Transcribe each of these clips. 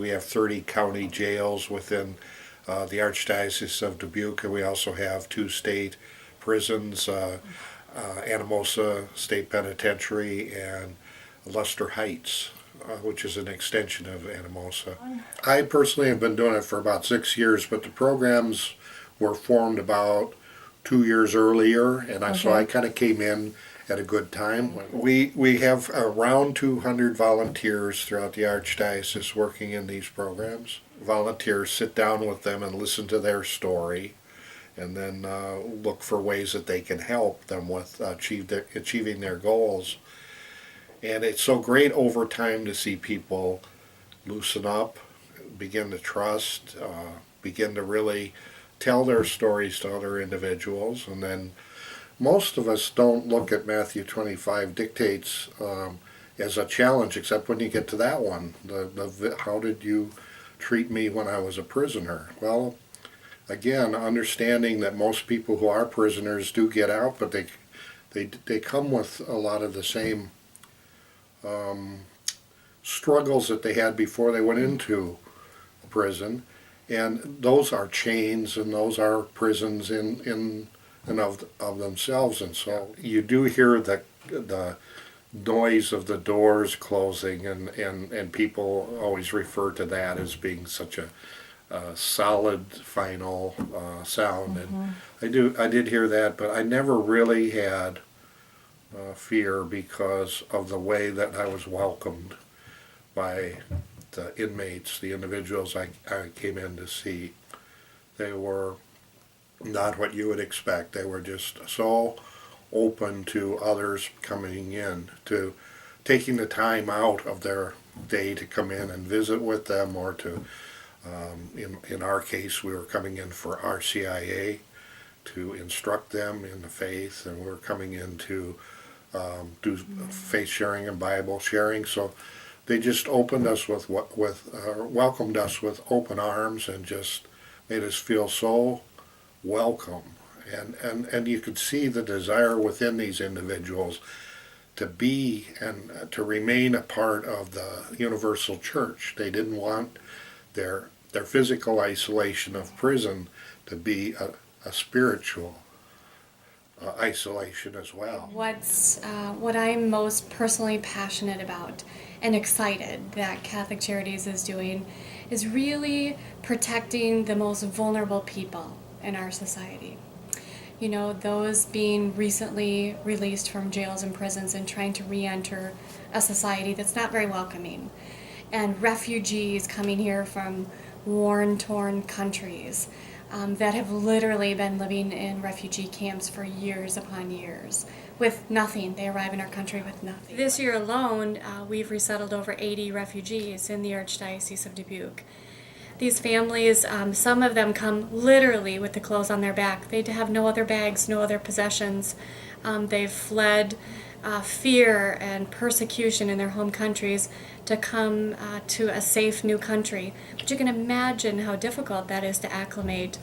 We have 30 county jails within the Archdiocese of Dubuque, and we also have 2 state prisons, Anamosa State Penitentiary and Luster Heights, which is an extension of Anamosa. I personally have been doing it for about 6 years, but the programs were formed about 2 years earlier, and so I kind of came in at a good time. We have around 200 volunteers throughout the Archdiocese working in these programs. Volunteers sit down with them and listen to their story, and then look for ways that they can help them with achieving their goals. And it's so great over time to see people loosen up, begin to trust, begin to really tell their stories to other individuals. And then most of us don't look at Matthew 25 dictates as a challenge, except when you get to that one. How did you treat me when I was a prisoner? Well, again, understanding that most people who are prisoners do get out, but they come with a lot of the same struggles that they had before they went into prison, and those are chains and those are prisons in and of themselves. And so you do hear the noise of the doors closing, and people always refer to that as being such a solid final sound. And I did hear that, but I never really had fear because of the way that I was welcomed by the inmates, the individuals I came in to see. They were not what you would expect. They were just so open to others coming in, to taking the time out of their day to come in and visit with them, or to, in our case, we were coming in for RCIA to instruct them in the faith, and we were coming in to do faith sharing and Bible sharing. So they just opened us welcomed us with open arms and just made us feel so welcome. And you could see the desire within these individuals to be and to remain a part of the universal church. They didn't want their physical isolation of prison to be a spiritual isolation as well. What I'm most personally passionate about and excited that Catholic Charities is doing is really protecting the most vulnerable people in our society. You know, those being recently released from jails and prisons and trying to re-enter a society that's not very welcoming. And refugees coming here from war-torn countries that have literally been living in refugee camps for years upon years with nothing. They arrive in our country with nothing. This year alone, we've resettled over 80 refugees in the Archdiocese of Dubuque. These families, some of them come literally with the clothes on their back. They have no other bags, no other possessions. They've fled fear and persecution in their home countries to come to a safe new country. But you can imagine how difficult that is to acclimate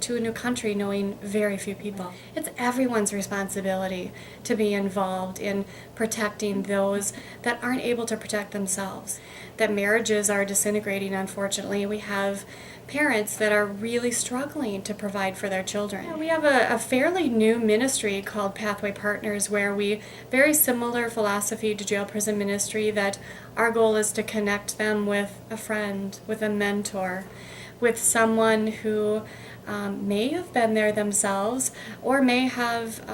to a new country knowing very few people. It's everyone's responsibility to be involved in protecting those that aren't able to protect themselves. That marriages are disintegrating, unfortunately. We have parents that are really struggling to provide for their children. Yeah, we have a fairly new ministry called Pathway Partners, where we, very similar philosophy to jail prison ministry, that our goal is to connect them with a friend, with a mentor, with someone who may have been there themselves or may have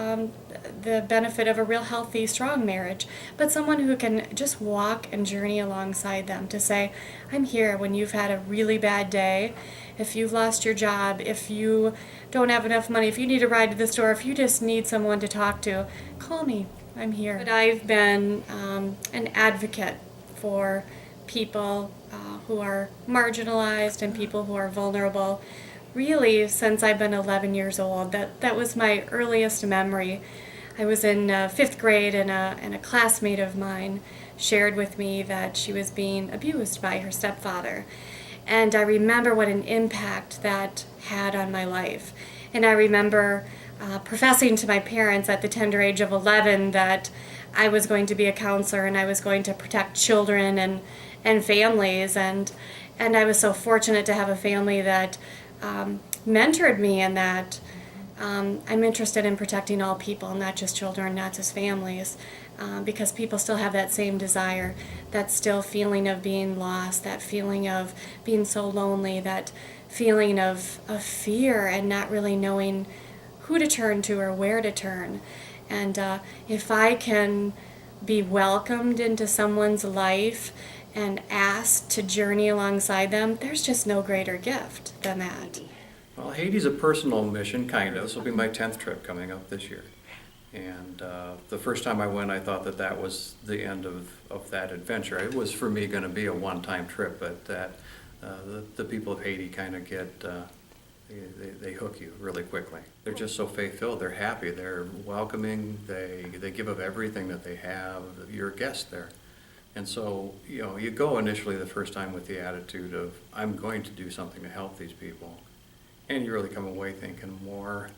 the benefit of a real healthy, strong marriage, but someone who can just walk and journey alongside them to say, I'm here when you've had a really bad day, if you've lost your job, if you don't have enough money, if you need a ride to the store, if you just need someone to talk to, call me, I'm here. But I've been an advocate for people who are marginalized and people who are vulnerable, really since I've been 11 years old. That was my earliest memory. I was in 5th grade, and a classmate of mine shared with me that she was being abused by her stepfather. And I remember what an impact that had on my life. And I remember professing to my parents at the tender age of 11 that I was going to be a counselor and I was going to protect children and families, and I was so fortunate to have a family that mentored me, and that I'm interested in protecting all people, not just children, not just families, because people still have that same desire, that still feeling of being lost, that feeling of being so lonely, that feeling of fear and not really knowing who to turn to or where to turn. And if I can be welcomed into someone's life and asked to journey alongside them, there's just no greater gift than that. Well, Haiti's a personal mission, kind of. This will be my 10th trip coming up this year. And the first time I went, I thought that that was the end of that adventure. It was, for me, going to be a one-time trip, but that the people of Haiti kind of get, they hook you really quickly. They're just so faith-filled. They're happy. They're welcoming. They give up everything that they have. You're a guest there. And so, you go initially the first time with the attitude of, I'm going to do something to help these people. And you really come away thinking more,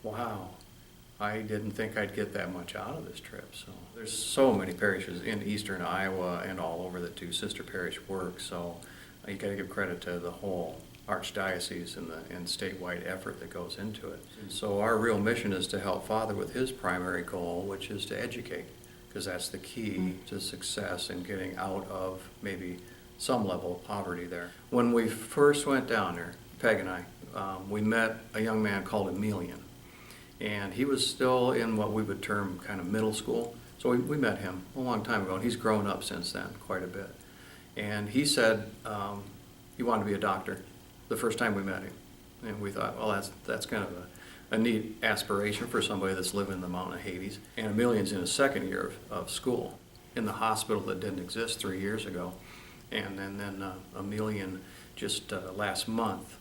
wow, I didn't think I'd get that much out of this trip. So there's so many parishes in eastern Iowa and all over that do sister parish work. So you got to give credit to the whole Archdiocese and statewide effort that goes into it. And so our real mission is to help Father with his primary goal, which is to educate, because that's the key to success in getting out of maybe some level of poverty there. When we first went down there, Peg and I, we met a young man called Emilian, and he was still in what we would term kind of middle school. So we met him a long time ago, and he's grown up since then quite a bit. And he said he wanted to be a doctor the first time we met him. And we thought, well, that's kind of a neat aspiration for somebody that's living in the mountain of Hades. And Emilian's in his second year of school in the hospital that didn't exist 3 years ago. And then Emilian just last month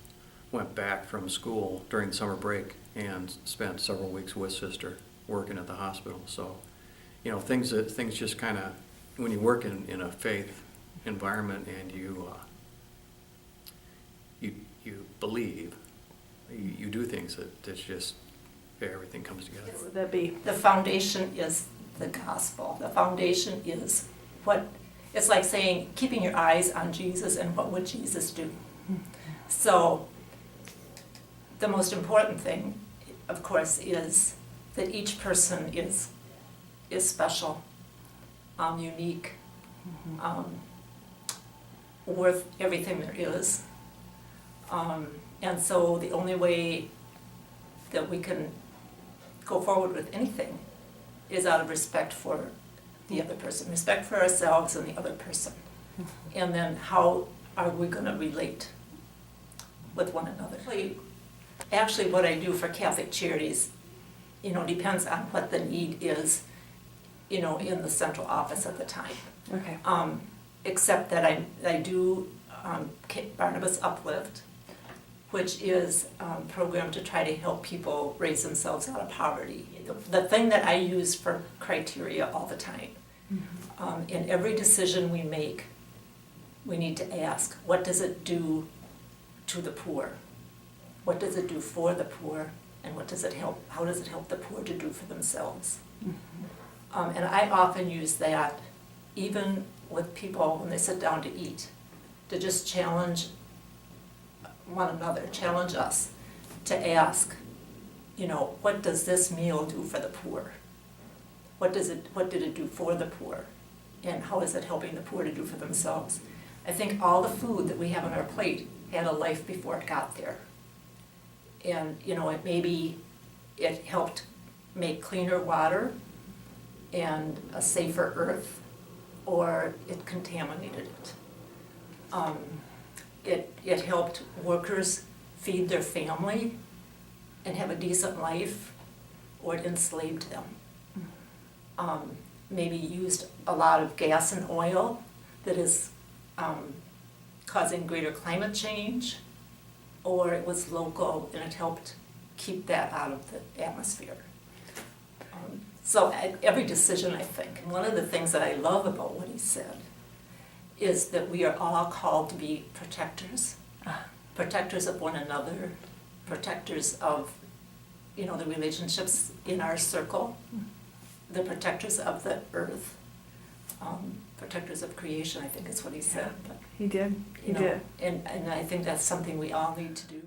went back from school during the summer break and spent several weeks with Sister working at the hospital. So, things just kind of, when you work in a faith environment and you believe, you do things that just, everything comes together. The foundation is the gospel. The foundation is it's like saying, keeping your eyes on Jesus and what would Jesus do. So the most important thing, of course, is that each person is special, unique, worth everything there is. And so the only way that we can go forward with anything is out of respect for the other person, respect for ourselves and the other person. And then how are we going to relate with one another? Actually, what I do for Catholic Charities, depends on what the need is, in the central office at the time. Okay. Except that I do Barnabas Uplift, which is a program to try to help people raise themselves out of poverty. The thing that I use for criteria all the time, in every decision we make, we need to ask, what does it do to the poor? What does it do for the poor? And how does it help the poor to do for themselves? And I often use that even with people when they sit down to eat, to just challenge one another, challenge us to ask, what does this meal do for the poor? What did it do for the poor? And how is it helping the poor to do for themselves? I think all the food that we have on our plate had a life before it got there. And, it helped make cleaner water and a safer earth, or it contaminated it. It helped workers feed their family and have a decent life, or it enslaved them. Maybe used a lot of gas and oil that is causing greater climate change, or it was local and it helped keep that out of the atmosphere. So every decision, I think, one of the things that I love about what he said is that we are all called to be protectors, protectors of one another, protectors of, the relationships in our circle, the protectors of the earth, protectors of creation, I think is what he said. But, He did. He you know, did. and I think that's something we all need to do.